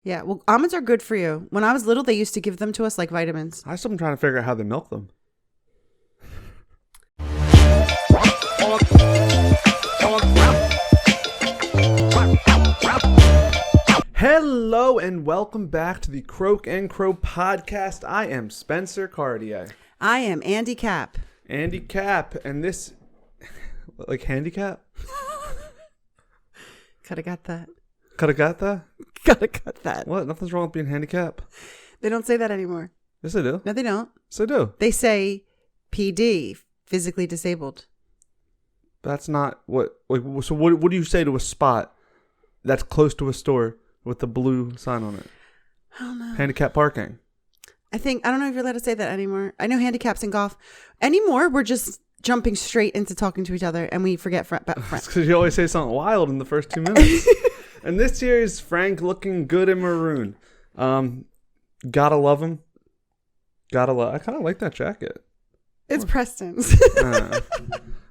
Yeah, well, almonds are good for you. When I was little, they used to give them to us like vitamins. I still am trying to figure out how they milk them. Hello and welcome back to the Croak and Crow podcast. I am Spencer Cartier. I am Andy Cap. Andy Cap, and this, like handicap? Coulda got that. Coulda got that? Gotta cut that. What? Nothing's wrong with being handicapped. They don't say that anymore. Yes, I do. No, they don't. Yes, I do. They say PD, physically disabled. That's not what. Like, so what do you say to a spot that's close to a store with the blue sign on it? I don't know. Handicap parking. I don't know if you're allowed to say that anymore. I know handicaps in golf. Anymore, we're just jumping straight into talking to each other and we forget about friends. Because you always say something wild in the first 2 minutes. And this here is Frank looking good in maroon. Gotta love him. I kind of like that jacket. It's Preston's.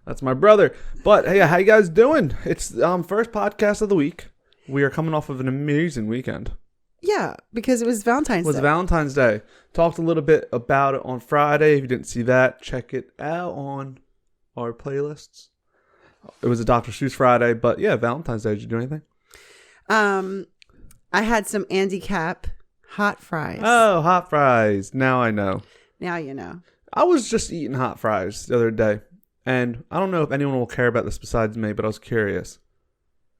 That's my brother. But hey, how you guys doing? It's first podcast of the week. We are coming off of an amazing weekend. Yeah, because it was Valentine's Day. It was Valentine's Day. Talked a little bit about it on Friday. If you didn't see that, check it out on our playlists. It was a Dr. Seuss Friday, but yeah, Valentine's Day. Did you do anything? I had some Andy Cap hot fries. Oh, hot fries. Now I know. Now you know. I was just eating hot fries the other day, and I don't know if anyone will care about this besides me, but I was curious.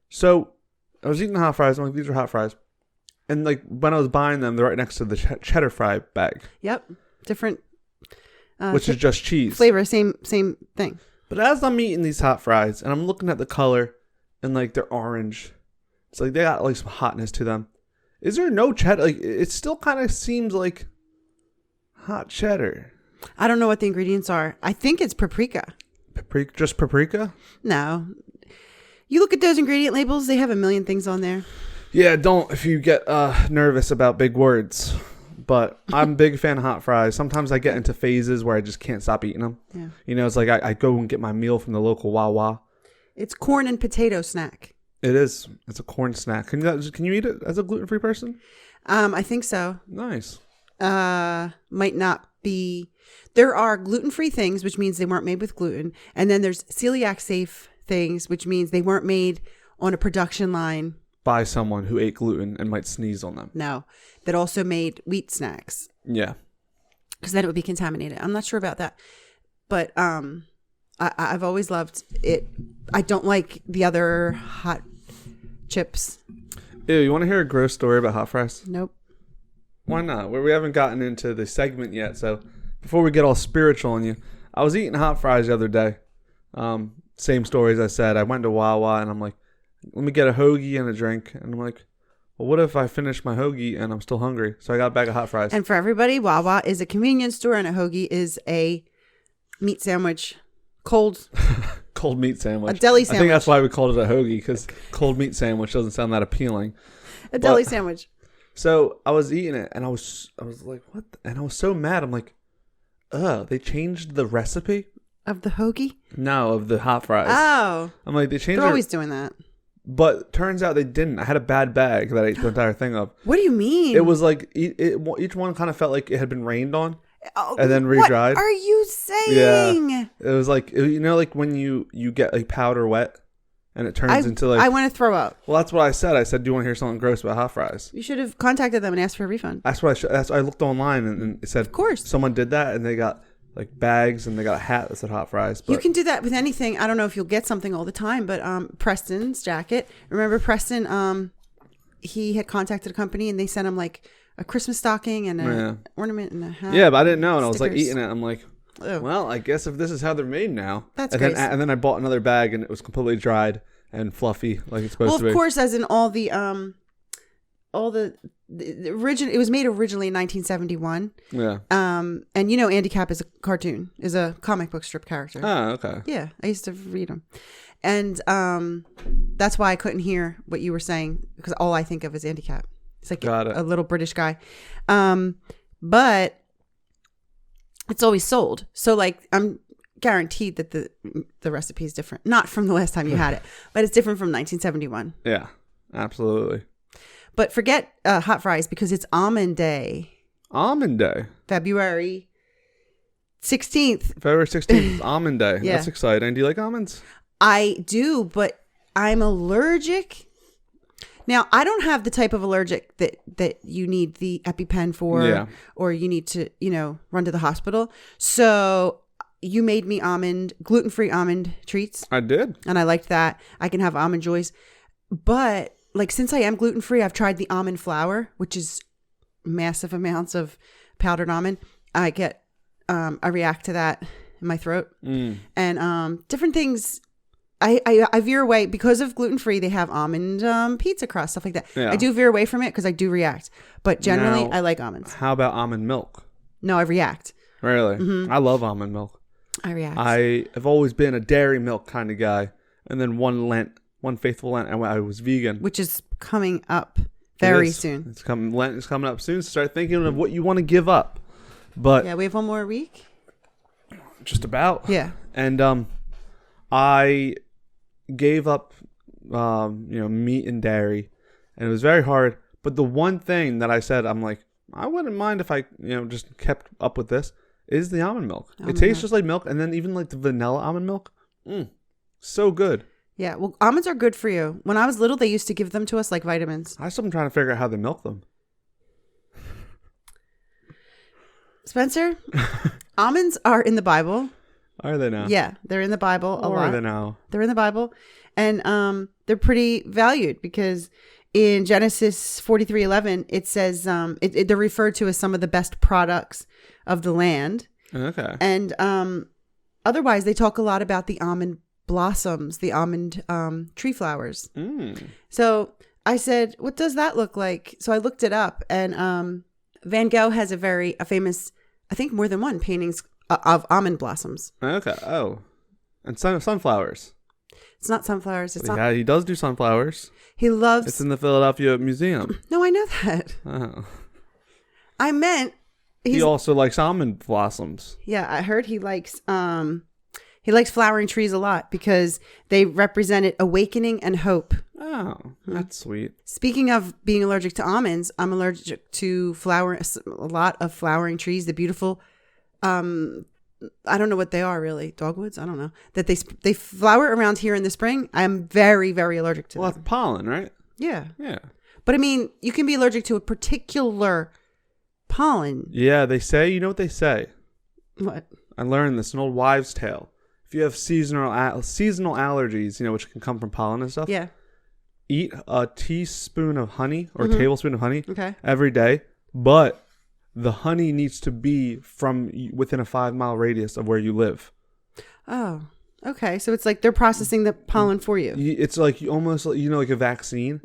So I was eating the hot fries. I'm like, these are hot fries. And like when I was buying them, they're right next to the cheddar fry bag. Yep. Different. Which is just cheese. Flavor, same thing. But as I'm eating these hot fries, and I'm looking at the color, and like they're orange. It's like they got like some hotness to them. Is there no cheddar? Like it still kind of seems like hot cheddar. I don't know what the ingredients are. I think it's paprika. Just paprika? No. You look at those ingredient labels, they have a million things on there. Yeah, don't if you get nervous about big words. But I'm a big fan of hot fries. Sometimes I get into phases where I just can't stop eating them. Yeah. You know, it's like I go and get my meal from the local Wawa. It's corn and potato snack. It is. It's a corn snack. Can you eat it as a gluten-free person? I think so. Nice. Might not be. There are gluten-free things, which means they weren't made with gluten. And then there's celiac-safe things, which means they weren't made on a production line. By someone who ate gluten and might sneeze on them. No. That also made wheat snacks. Yeah. Because then it would be contaminated. I'm not sure about that. But I've always loved it. I don't like the other hot chips. Ew, you want to hear a gross story about hot fries? Nope. Why not? We haven't gotten into the segment yet, so before we get all spiritual on you, I was eating hot fries the other day. Same story as I said. I went to Wawa and I'm like, let me get a hoagie and a drink. And I'm like, well, what if I finish my hoagie and I'm still hungry? So I got a bag of hot fries. And for everybody, Wawa is a convenience store and a hoagie is a meat sandwich. Cold meat sandwich. A deli sandwich. I think that's why we called it a hoagie, because cold meat sandwich doesn't sound that appealing. Deli sandwich. So I was eating it and I was like, what? And I was so mad. I'm like, they changed the recipe of the hoagie? No, of the hot fries. Oh. I'm like, They're always doing that. But turns out they didn't. I had a bad bag that I ate the entire thing of. What do you mean? It was like each one kind of felt like it had been rained on. And then re-dried. What are you saying? Yeah. It was like, you know, like when you get like powder wet and it turns into like. I want to throw up. Well, that's what I said. I said, do you want to hear something gross about hot fries? You should have contacted them and asked for a refund. That's what I looked online and it said, of course, someone did that and they got like bags and they got a hat that said hot fries. But you can do that with anything. I don't know if you'll get something all the time, but Preston's jacket. Remember Preston? He had contacted a company and they sent him like a Christmas stocking and an ornament and a hat. Yeah, but I didn't know. And stickers. I was like eating it. I'm like, ew. Well, I guess if this is how they're made now. That's great. And then I bought another bag and it was completely dried and fluffy like it's supposed to be. Well, of course, as in all the original, it was made originally in 1971. Yeah. And you know, Andy Cap is a comic book strip character. Oh, okay. Yeah, I used to read them. And that's why I couldn't hear what you were saying, because all I think of is Andy Cap. It's like a little British guy. But it's always sold. So like I'm guaranteed that the recipe is different. Not from the last time you had it, but it's different from 1971. Yeah, absolutely. But forget hot fries because it's almond day. Almond day. February 16th. February 16th is almond day. Yeah. That's exciting. Do you like almonds? I do, but I'm allergic. Now, I don't have the type of allergic that you need the EpiPen for, or you need to, run to the hospital. So you made me gluten-free almond treats. I did. And I liked that. I can have almond joys. But since I am gluten-free, I've tried the almond flour, which is massive amounts of powdered almond. I react to that in my throat. And different things. I veer away because of gluten-free. They have almond pizza crust, stuff like that. Yeah. I do veer away from it because I do react. But generally, I like almonds. How about almond milk? No, I react. Really? Mm-hmm. I love almond milk. I react. I have always been a dairy milk kind of guy. And then one faithful Lent, I was vegan. Which is coming up very soon. Lent is coming up soon. So start thinking of what you want to give up. But yeah, we have one more week. Just about. Yeah. And I gave up meat and dairy, and it was very hard. But the one thing that I said, I'm like, I wouldn't mind if I just kept up with this, is the almond milk. It tastes just like milk, and then even like the vanilla almond milk, so good. Yeah, well, almonds are good for you. When I was little, they used to give them to us like vitamins. I still am trying to figure out how they milk them. Spencer, almonds are in the Bible. Are they now? Yeah, they're in the Bible a lot. Are they now? They're in the Bible, and they're pretty valued because in Genesis 43:11 it says they're referred to as some of the best products of the land. Okay. And otherwise, they talk a lot about the almond blossoms, the almond tree flowers. So I said, "What does that look like?" So I looked it up, and Van Gogh has a famous, I think more than one paintings of almond blossoms. Okay. Oh, and sunflowers. It's not sunflowers. Yeah, he does do sunflowers. He loves. It's in the Philadelphia Museum. No, I know that. Oh. I meant he also likes almond blossoms. Yeah, I heard he likes flowering trees a lot because they represented awakening and hope. Oh, that's sweet. Speaking of being allergic to almonds, I'm allergic to a lot of flowering trees. The beautiful, I don't know what they are really. Dogwoods? I don't know. That they flower around here in the spring. I'm very, very allergic to them. Well, that's pollen, right? Yeah. Yeah. But I mean, you can be allergic to a particular pollen. Yeah, they say, you know what they say? What? I learned this, an old wives' tale. If you have seasonal allergies, which can come from pollen and stuff. Yeah. Eat a teaspoon of honey or a tablespoon of honey every day, but the honey needs to be from within a 5-mile radius of where you live. Oh, okay. So it's like they're processing the pollen for you. It's like almost like a vaccine,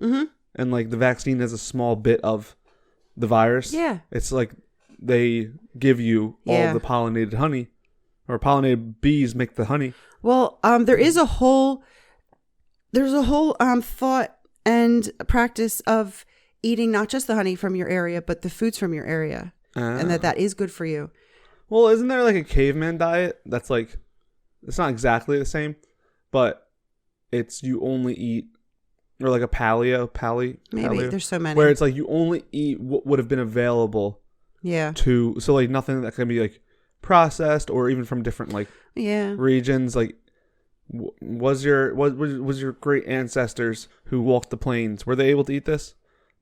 and like the vaccine has a small bit of the virus. Yeah. It's like they give you all the pollinated honey, or pollinated bees make the honey. Well, there's a whole thought and practice of eating not just the honey from your area, but the foods from your area, and that is good for you. Well, isn't there like a caveman diet that's like, it's not exactly the same, but it's you only eat, or like a paleo. Maybe there's so many where it's like you only eat what would have been available. Yeah. So like nothing that can be like processed or even from different like regions. Like was your great ancestors who walked the plains, were they able to eat this?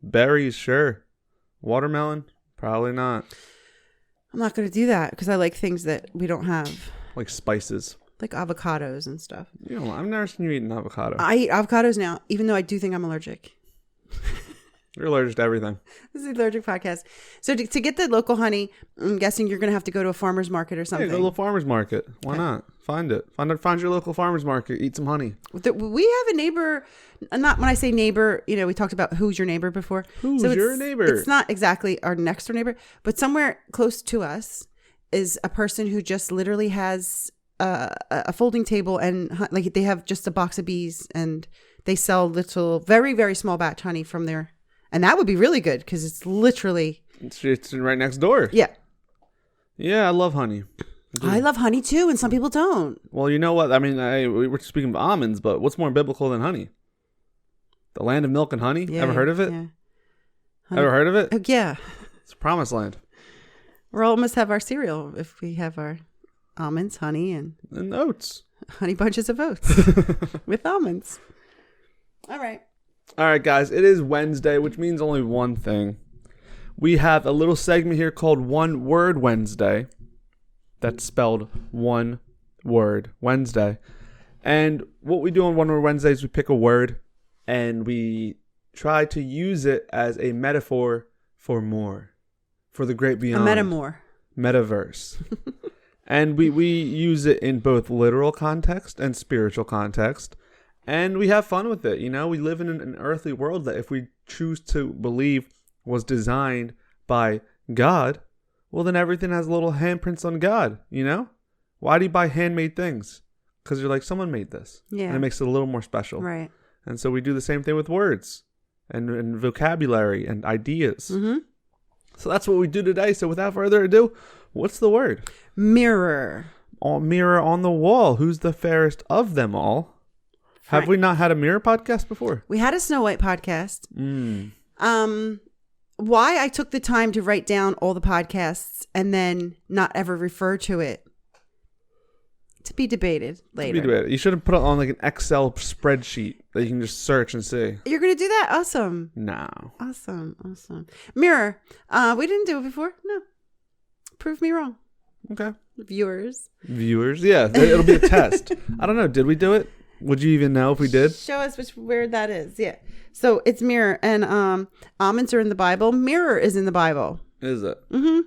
Berries, sure. Watermelon, probably not. I'm not going to do that because I like things that we don't have, like spices, like avocados and stuff. I've never seen you eat an avocado. I eat avocados now, even though I do think I'm allergic. You're allergic to everything. This is the allergic podcast. So to get the local honey, I'm guessing you're going to have to go to a farmer's market or something. Yeah, go to a farmer's market. Why not? Find it. Find your local farmer's market. Eat some honey. We have a neighbor. Not when I say neighbor, we talked about who's your neighbor before. Who's your neighbor? It's not exactly our next door neighbor, but somewhere close to us is a person who just literally has a folding table, and like they have just a box of bees, and they sell little, very, very small batch honey from there. And that would be really good because it's literally... It's right next door. Yeah. Yeah, I love honey. I love honey too, and some people don't. Well, you know what? I mean, we were speaking of almonds, but what's more biblical than honey? The land of milk and honey? Yeah, Ever heard of it? Yeah. Ever heard of it? Oh, yeah. It's Promised Land. We'll almost have our cereal if we have our almonds, honey, and oats. Honey bunches of oats with almonds. All right, guys. It is Wednesday, which means only one thing. We have a little segment here called One Word Wednesday. That's spelled one word, Wednesday. And what we do on One Word Wednesday is we pick a word and we try to use it as a metaphor for more, for the great beyond. A metamor. Metaverse. And we use it in both literal context and spiritual context. And we have fun with it. You know, we live in an earthly world that if we choose to believe was designed by God, well, then everything has little handprints on God, you know? Why do you buy handmade things? Because you're like, someone made this. Yeah. And it makes it a little more special. Right. And so we do the same thing with words and vocabulary and ideas. Mm-hmm. So that's what we do today. So without further ado, what's the word? Mirror. Mirror on the wall. Who's the fairest of them all? Have we not had a mirror podcast before? We had a Snow White podcast. Why I took the time to write down all the podcasts and then not ever refer to it, to be debated later. You should have put it on like an Excel spreadsheet that you can just search and see. You're going to do that? Awesome. No. Awesome. Mirror. We didn't do it before. No. Prove me wrong. Okay. Viewers. Yeah. It'll be a test. I don't know. Did we do it? Would you even know if we did? Show us which word that is. Yeah. So it's mirror, and almonds are in the Bible. Mirror is in the Bible. Is it? Mm-hmm.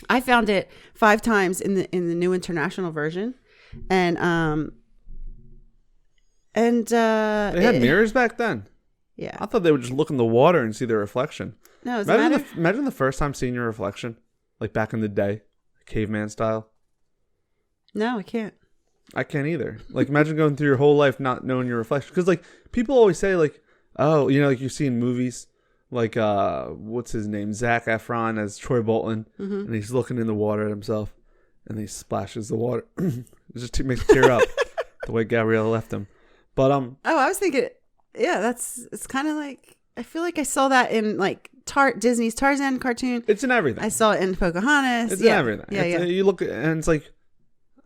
I found it 5 times in the New International Version, and they had mirrors back then. Yeah. I thought they would just look in the water and see their reflection. No, imagine the first time seeing your reflection, like back in the day, caveman style. No, I can't. I can't either. Like, imagine going through your whole life not knowing your reflection. Because, like, people always say, like, oh, you know, like you see in movies, like, what's his name? Zac Efron as Troy Bolton. Mm-hmm. And he's looking in the water at himself. And he splashes the water. It just makes me tear up the way Gabriella left him. But, oh, I was thinking, yeah, it's kind of like, I feel like I saw that in, like, Disney's Tarzan cartoon. It's in everything. I saw it in Pocahontas. It's in everything. Yeah. You look, and it's like,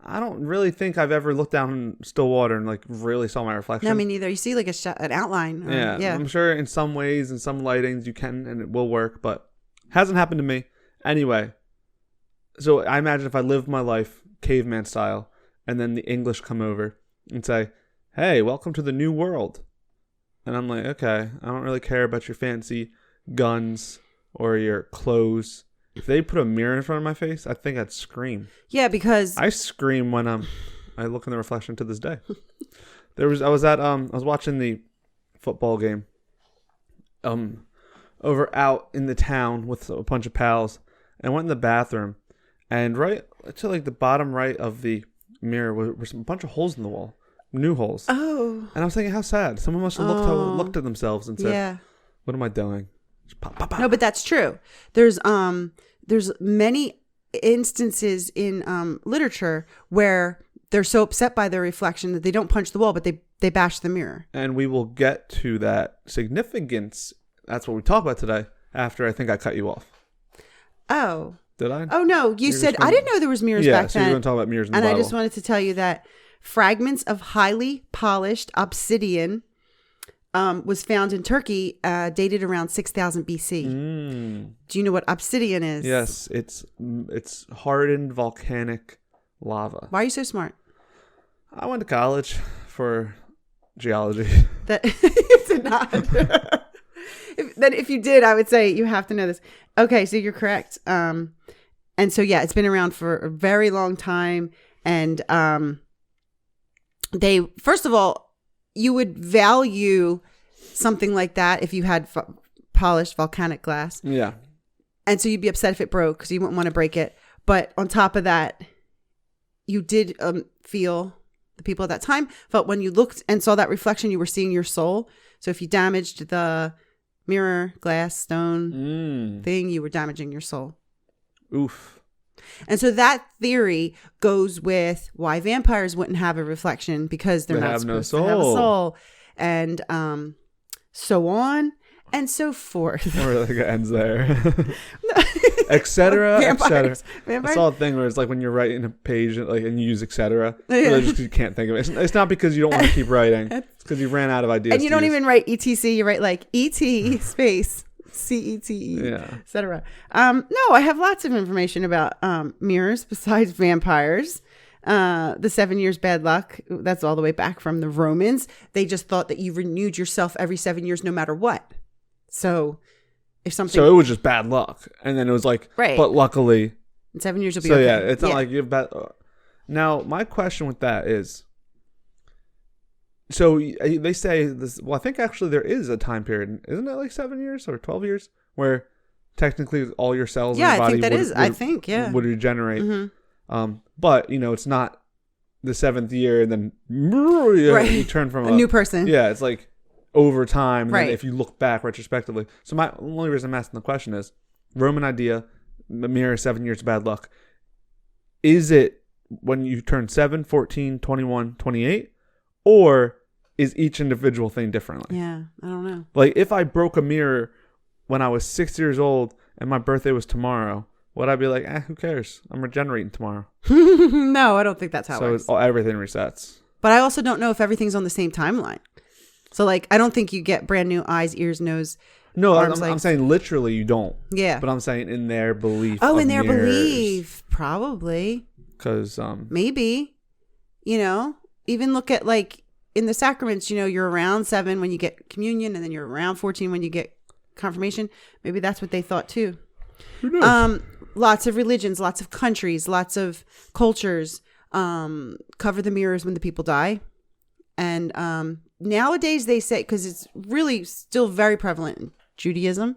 I don't really think I've ever looked down in still water and like really saw my reflection. No, me neither. You see like an outline. Yeah. I'm sure in some ways, in some lightings, you can and it will work, but hasn't happened to me. Anyway, so I imagine if I lived my life caveman style and then the English come over and say, hey, welcome to the new world. And I'm like, okay, I don't really care about your fancy guns or your clothes. If they put a mirror in front of my face, I think I'd scream. Yeah, because I scream when I look in the reflection to this day. I was watching the football game over out in the town with a bunch of pals, and went in the bathroom, and right to like the bottom right of the mirror were a bunch of holes in the wall, new holes. Oh. And I was thinking, how sad. Someone must have looked at themselves and said, yeah, what am I doing? Just pop, pop, pop. No, but that's true. There's many instances in literature where they're so upset by their reflection that they don't punch the wall, but they bash the mirror. And we will get to that significance. That's what we talk about today. After I think I cut you off. Oh. Did I? Oh no, you said I didn't know there was mirrors back then. Yeah, so we're going to talk about mirrors in the Bible. And I just wanted to tell you that fragments of highly polished obsidian was found in Turkey, dated around 6000 BC. Do you know what obsidian is? Yes, it's hardened volcanic lava. Why are you so smart? I went to college for geology. That you did not. If you did, I would say you have to know this. Okay, so you're correct. And so yeah, it's been around for a very long time, and they first of all, you would value something like that if you had polished volcanic glass. Yeah. And so you'd be upset if it broke because you wouldn't want to break it. But on top of that, you did feel, the people at that time felt when you looked and saw that reflection, you were seeing your soul. So if you damaged the mirror, glass, stone thing, you were damaging your soul. Oof. And so that theory goes with why vampires wouldn't have a reflection, because they're not supposed to have a soul. And so on. and so forth. Or like it ends there. Etc. Etc. I saw a thing where it's like when you're writing a page like and you use etc. Really just 'cause you can't think of it. It's not because you don't want to keep writing. It's because you ran out of ideas. And you don't even write etc. You write like et space CETE, etc. No, I have lots of information about mirrors besides vampires. The 7 years bad luck, that's all the way back from the Romans. They just thought that you renewed yourself every 7 years no matter what. So if something, so it was just bad luck, and then it was like, right. But luckily, in 7 years you'll be so okay. yeah, it's not like you have bad. Now my question with that is, so they say this. Well, I think actually there is a time period, isn't it? Like 7 years or 12 years, where technically all your cells in your body would regenerate. Mm-hmm. But it's not the 7th year and then you turn from a new person. Yeah, it's like over time. And right. Then if you look back retrospectively. So my only reason I'm asking the question is Roman idea, the mirror, 7 years of bad luck. Is it when you turn 7, 14, 21, 28, or is each individual thing differently? Yeah, I don't know. Like if I broke a mirror when I was 6 years old and my birthday was tomorrow, would I be like, who cares? I'm regenerating tomorrow. No, I don't think that's how it works. So everything resets. But I also don't know if everything's on the same timeline. So like, I don't think you get brand new eyes, ears, nose. No, I'm saying literally you don't. Yeah. But I'm saying in their belief. Oh, in their belief. Probably. Because. Maybe. Even look at like in the sacraments, you're around 7 when you get communion and then you're around 14 when you get confirmation. Maybe that's what they thought too. Who knows? Lots of religions, lots of countries, lots of cultures cover the mirrors when the people die. And nowadays they say, because it's really still very prevalent in Judaism,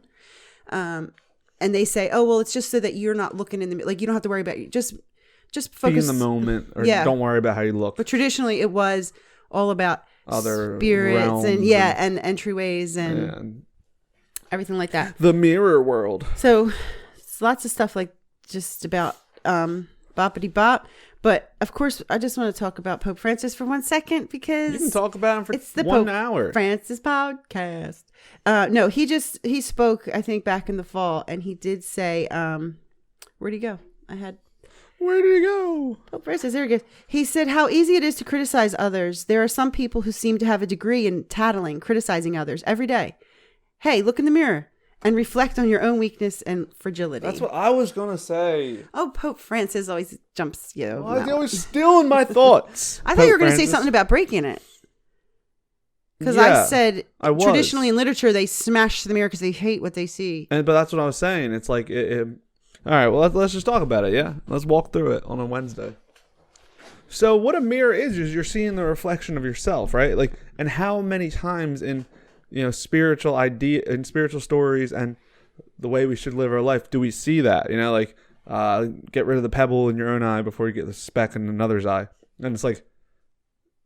and they say, oh, well, it's just so that you're not looking in the, like, you don't have to worry about it. Just focus. Be in the moment, or don't worry about how you look. But traditionally it was all about other spirits and entryways and everything like that. The mirror world. So lots of stuff like just about boppity bop. But of course, I just want to talk about Pope Francis for 1 second because you can talk about him for it's the 1 Pope hour. Francis podcast. No, he spoke, I think, back in the fall, and he did say, where'd he go? Where did he go? Pope Francis, there he goes. He said how easy it is to criticize others. There are some people who seem to have a degree in tattling, criticizing others every day. Hey, look in the mirror and reflect on your own weakness and fragility. That's what I was going to say. Oh, Pope Francis always jumps you. Why is he always stealing my thoughts? I thought you were going to say something about breaking it. Because I said traditionally in literature, they smash the mirror because they hate what they see. But that's what I was saying. It's like, all right, well, let's just talk about it, yeah? Let's walk through it on a Wednesday. So what a mirror is you're seeing the reflection of yourself, right? Like, and how many times in spiritual idea and spiritual stories and the way we should live our life do we see that? Like get rid of the pebble in your own eye before you get the speck in another's eye. And it's like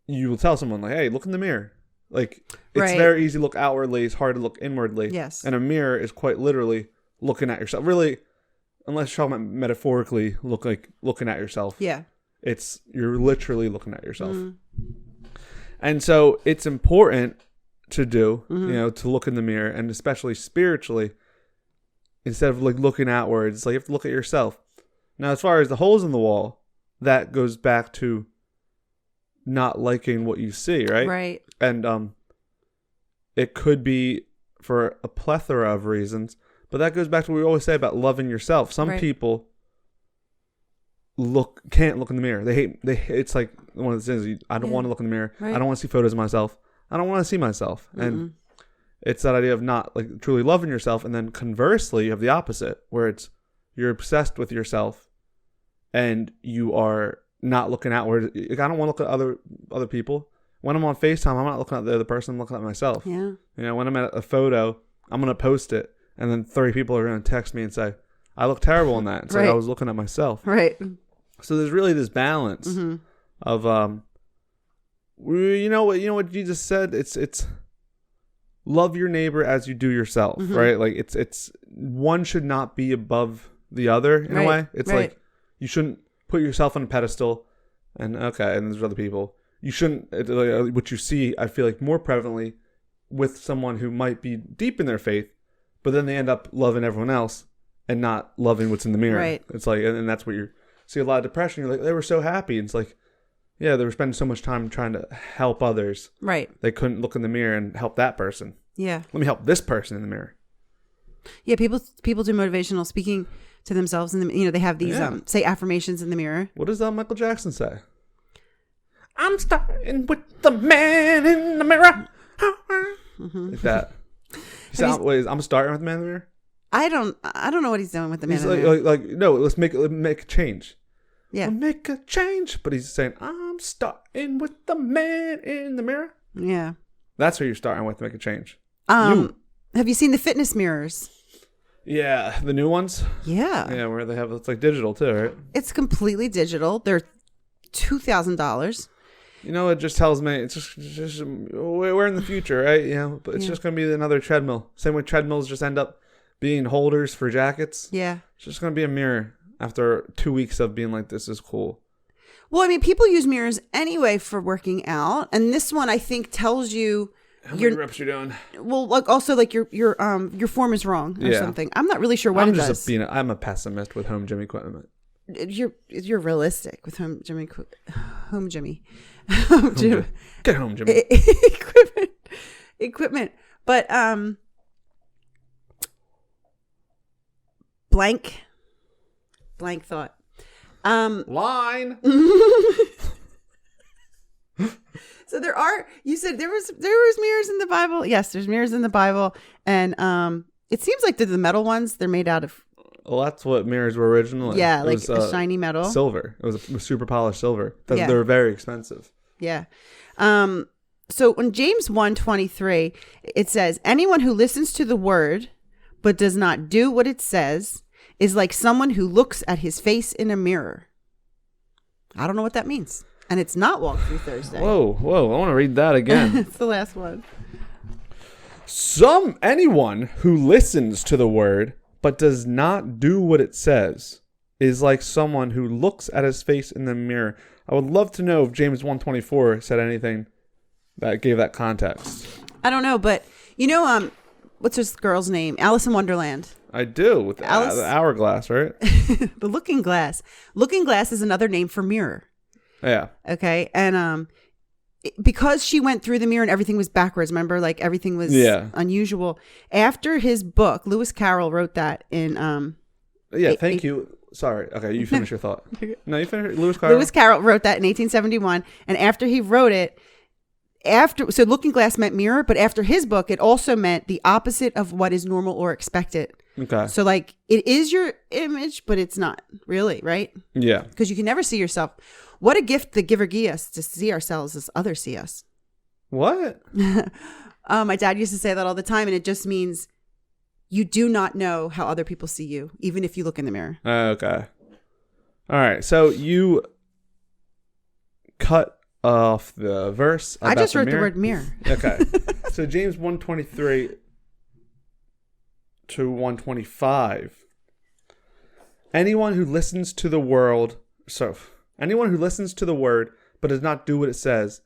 you will tell someone like, hey, look in the mirror. Like it's very easy to look outwardly, it's hard to look inwardly. Yes. And a mirror is quite literally looking at yourself. Really, unless you're talking about metaphorically looking at yourself. Yeah. You're literally looking at yourself. And so it's important to do, to look in the mirror, and especially spiritually, instead of like looking outwards, like you have to look at yourself. Now, as far as the holes in the wall, that goes back to not liking what you see, right? Right. And it could be for a plethora of reasons, but that goes back to what we always say about loving yourself. Some people can't look in the mirror. They hate. It's like one of the things. I don't want to look in the mirror. Right. I don't want to see photos of myself. I don't want to see myself. And it's that idea of not like truly loving yourself. And then conversely, you have the opposite, where you're obsessed with yourself and you are not looking outward. I don't want to look at other people. When I'm on FaceTime, I'm not looking at the other person, I'm looking at myself. Yeah. When I'm at a photo, I'm going to post it. And then 30 people are going to text me and say, I look terrible in that. It's like I was looking at myself. Right. So there's really this balance of, you know what Jesus said? It's love your neighbor as you do yourself, right? Like it's one should not be above the other in a way. It's like you shouldn't put yourself on a pedestal and there's other people. You shouldn't, what you see, I feel like more prevalently with someone who might be deep in their faith, but then they end up loving everyone else and not loving what's in the mirror. Right. It's like, and that's what you see a lot of depression. You're like, they were so happy. And it's like, yeah, they were spending so much time trying to help others. Right. They couldn't look in the mirror and help that person. Yeah. Let me help this person in the mirror. Yeah. People do motivational speaking to themselves, and they have these say affirmations in the mirror. What does Michael Jackson say? I'm starting with the man in the mirror. Mm-hmm. Like that. I'm starting with the man in the mirror. I don't know what he's doing with the man he's in the mirror. Like no, let's make a change. Yeah, make a change. But he's saying, I'm starting with the man in the mirror. Yeah, that's where you're starting with to make a change. Have you seen the fitness mirrors? Yeah, the new ones. Yeah, where they have it's like digital too, right? It's completely digital. They're $2,000. It just tells me it's just we're in the future, right? But it's just going to be another treadmill. Same way treadmills just end up being holders for jackets. Yeah. It's just going to be a mirror after 2 weeks of being like, this is cool. Well, I mean, people use mirrors anyway for working out. And this one, I think, tells you how many reps you're doing. Well, like also like your form is wrong or something. I'm not really sure what it does. I'm a pessimist with home gym equipment. You're realistic with home gym. Get home, Jimmy. Equipment. But blank thought. Line. So you said there was mirrors in the Bible. Yes, there's mirrors in the Bible, and it seems like they're the metal ones. They're made out of. Well, that's what mirrors were originally. Yeah, it was, a shiny metal. Silver. It was a super polished silver. They were very expensive. Yeah. So in James 1:23, it says, anyone who listens to the word but does not do what it says is like someone who looks at his face in a mirror. I don't know what that means. And it's not Walkthrough Thursday. Whoa. I want to read that again. It's the last one. Anyone who listens to the word but does not do what it says is like someone who looks at his face in the mirror. I would love to know if James 1:24 said anything that gave that context. I don't know, but what's this girl's name? Alice in Wonderland. I do, with the hourglass, right? The looking glass. Looking glass is another name for mirror. Yeah. Okay, and because she went through the mirror and everything was backwards, remember, like everything was unusual. After his book, Lewis Carroll wrote that in thank you. Sorry. Okay, you finish your thought. No, you finish. Lewis Carroll wrote that in 1871, and after he wrote it, so looking glass meant mirror, but after his book, it also meant the opposite of what is normal or expected. Okay. So like it is your image, but it's not really, right? Yeah. Because you can never see yourself. What a gift the giver gave us to see ourselves as others see us. What? My dad used to say that all the time, and it just means you do not know how other people see you, even if you look in the mirror. Okay. All right. So you cut off the verse about I just wrote the word mirror. Okay. So James 1:23 to 1:25. Anyone who listens to the word but does not do what it says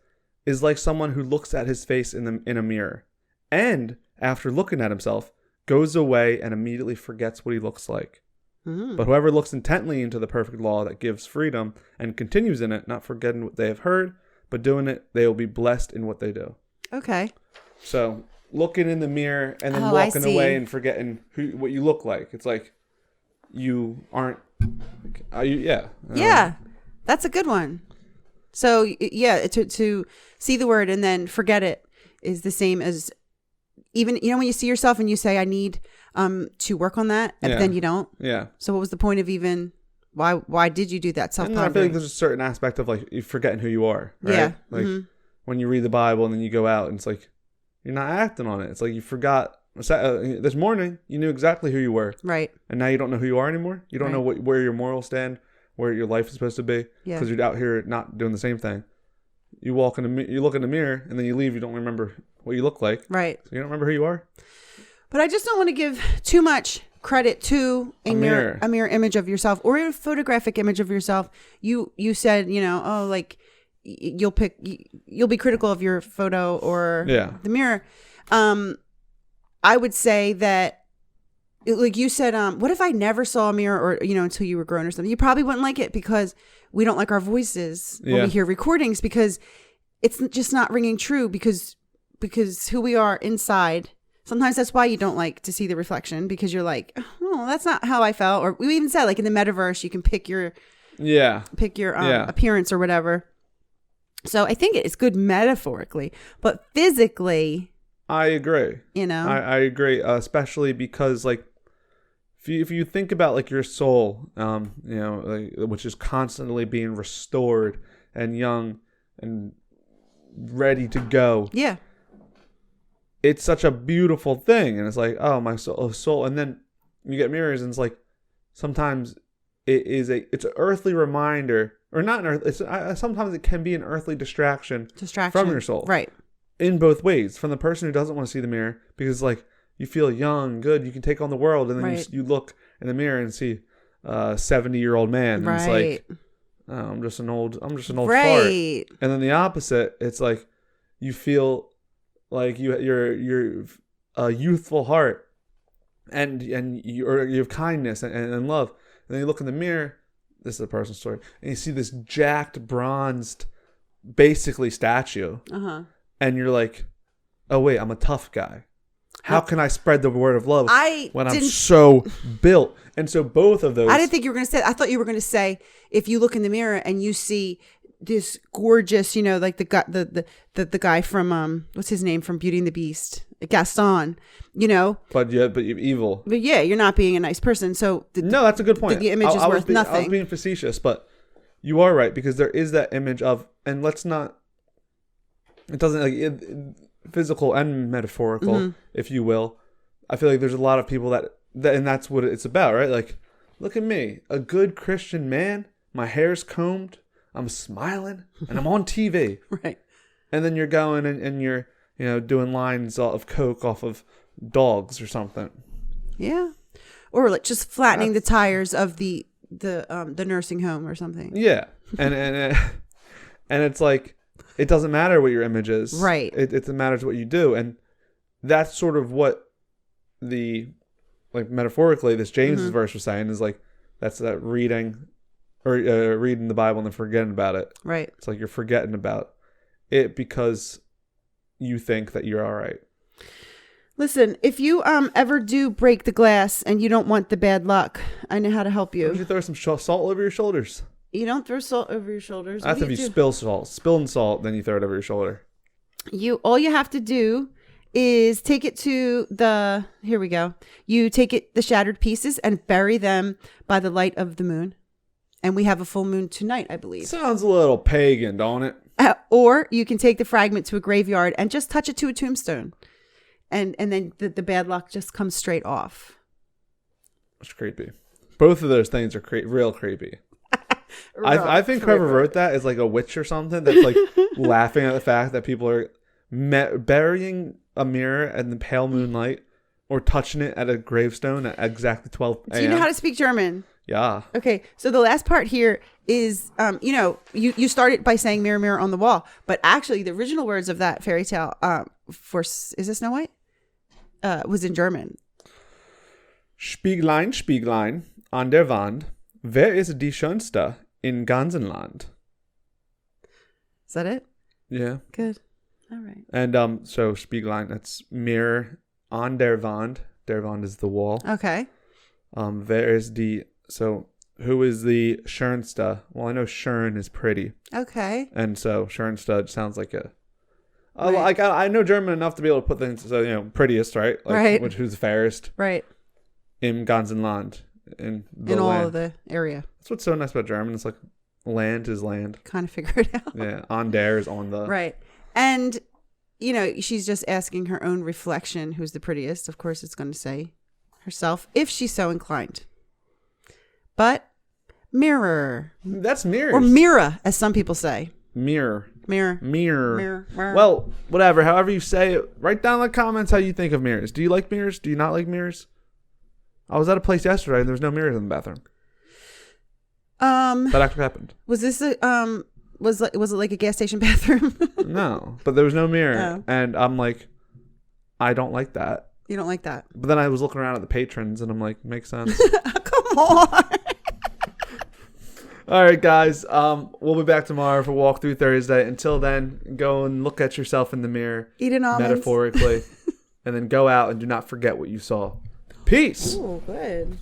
is like someone who looks at his face in a mirror, and after looking at himself, goes away and immediately forgets what he looks like. Mm-hmm. But whoever looks intently into the perfect law that gives freedom and continues in it, not forgetting what they have heard, but doing it, they will be blessed in what they do. Okay. So looking in the mirror and then walking away and forgetting what you look like. It's like you aren't. Yeah, that's a good one. So yeah, to see the word and then forget it is the same as even when you see yourself and you say I need to work on that, and then you don't. Yeah. So what was the point of even? Why did you do that? Self-pondering. I feel like there's a certain aspect of like you forgetting who you are. Right? Yeah. Like when you read the Bible and then you go out and it's like you're not acting on it. It's like you forgot. This morning you knew exactly who you were. Right. And now you don't know who you are anymore. You don't know where your morals stand, where your life is supposed to be, because you're out here not doing the same thing. You look in the mirror and then you leave. You don't remember what you look like. Right. So you don't remember who you are. But I just don't want to give too much credit to a mirror image of yourself or a photographic image of yourself. You said, you'll be critical of your photo or the mirror. I would say that, like you said, what if I never saw a mirror or, until you were grown or something? You probably wouldn't like it because we don't like our voices when we hear recordings because it's just not ringing true because who we are inside. Sometimes that's why you don't like to see the reflection because you're like, oh, that's not how I felt. Or we even said like in the metaverse, you can pick your appearance or whatever. So I think it's good metaphorically, but physically, I agree. I agree, especially because like if you think about like your soul, which is constantly being restored and young and ready to go. Yeah. It's such a beautiful thing, and it's like, oh, my soul, and then you get mirrors, and it's like sometimes it's an earthly reminder, or not an earth. Sometimes it can be an earthly distraction from your soul, right? In both ways, from the person who doesn't want to see the mirror because like you feel young, good, you can take on the world, and then you look in the mirror and see a 70-year-old man, and it's like, oh, I'm just an old fart. And then the opposite, it's like you feel like you're a youthful heart, and you have kindness and love. And then you look in the mirror. This is a personal story, and you see this jacked, bronzed, basically statue, and you're like, "Oh wait, I'm a tough guy. How can I spread the word of love when I'm so built?" And so both of those. I didn't think you were going to say. I thought you were going to say if you look in the mirror and you see this gorgeous, like the guy from what's his name from Beauty and the Beast, Gaston, But you're evil. But yeah, you're not being a nice person. So no, that's a good point. The image is worth nothing. I was being facetious, but you are right because there is that image of, and let's not. It doesn't like physical and metaphorical, if you will. I feel like there's a lot of people that, and that's what it's about, right? Like, look at me, a good Christian man. My hair's combed. I'm smiling and I'm on TV. Right. And then you're going and you're, doing lines of Coke off of dogs or something. Yeah. Or like just flattening the tires of the nursing home or something. Yeah. And it's like, it doesn't matter what your image is. Right. It matters what you do. And that's sort of what metaphorically, this James's verse was saying is like, that's that reading or reading the Bible and then forgetting about it. Right. It's like you're forgetting about it because you think that you're all right. Listen, if you ever do break the glass and you don't want the bad luck, I know how to help you. Why don't you throw some salt over your shoulders? You don't throw salt over your shoulders. That's if you spill salt, then you throw it over your shoulder. All you have to do is take it to here we go. You take the shattered pieces and bury them by the light of the moon. And we have a full moon tonight, I believe. Sounds a little pagan, don't it? Or you can take the fragment to a graveyard and just touch it to a tombstone. And then the bad luck just comes straight off. It's creepy. Both of those things are real creepy. I think whoever wrote that is like a witch or something that's like laughing at the fact that people are burying a mirror in the pale moonlight or touching it at a gravestone at exactly 12 a.m. Do you know how to speak German? Yeah. Okay, so the last part here is, you started by saying mirror, mirror on the wall, but actually the original words of that fairy tale is this Snow White? Was in German. Spieglein, Spieglein an der Wand, wer ist die Schönste in ganzen Land? Is that it? Yeah. Good. All right. And so Spieglein, that's mirror an der Wand. Der Wand is the wall. Okay. Wer ist die? So who is the Schönste? Well, I know schön is pretty. Okay. And so Schönste sounds like a. Right. Like I know German enough to be able to put things. So prettiest, right? Like, right. Who's the fairest? Right. Im ganzen Land. In all land. of the area. That's what's so nice about German. It's like land is land. Kind of figure it out. Yeah. On der is on the. Right. And she's just asking her own reflection. Who's the prettiest? Of course, it's going to say herself if she's so inclined. But mirror. That's mirrors. Or mirror, as some people say. Mirror. Mirror. Well, whatever. However you say it, write down in the comments how you think of mirrors. Do you like mirrors? Do you not like mirrors? I was at a place yesterday and there was no mirrors in the bathroom. That actually happened. Was this was it like a gas station bathroom? No, but there was no mirror. Oh. And I'm like, I don't like that. You don't like that. But then I was looking around at the patrons, and I'm like, makes sense. Come on. All right, guys. We'll be back tomorrow for Walkthrough Thursday. Until then, go and look at yourself in the mirror. Eat an almond. Metaphorically. And then go out and do not forget what you saw. Peace. Ooh, good.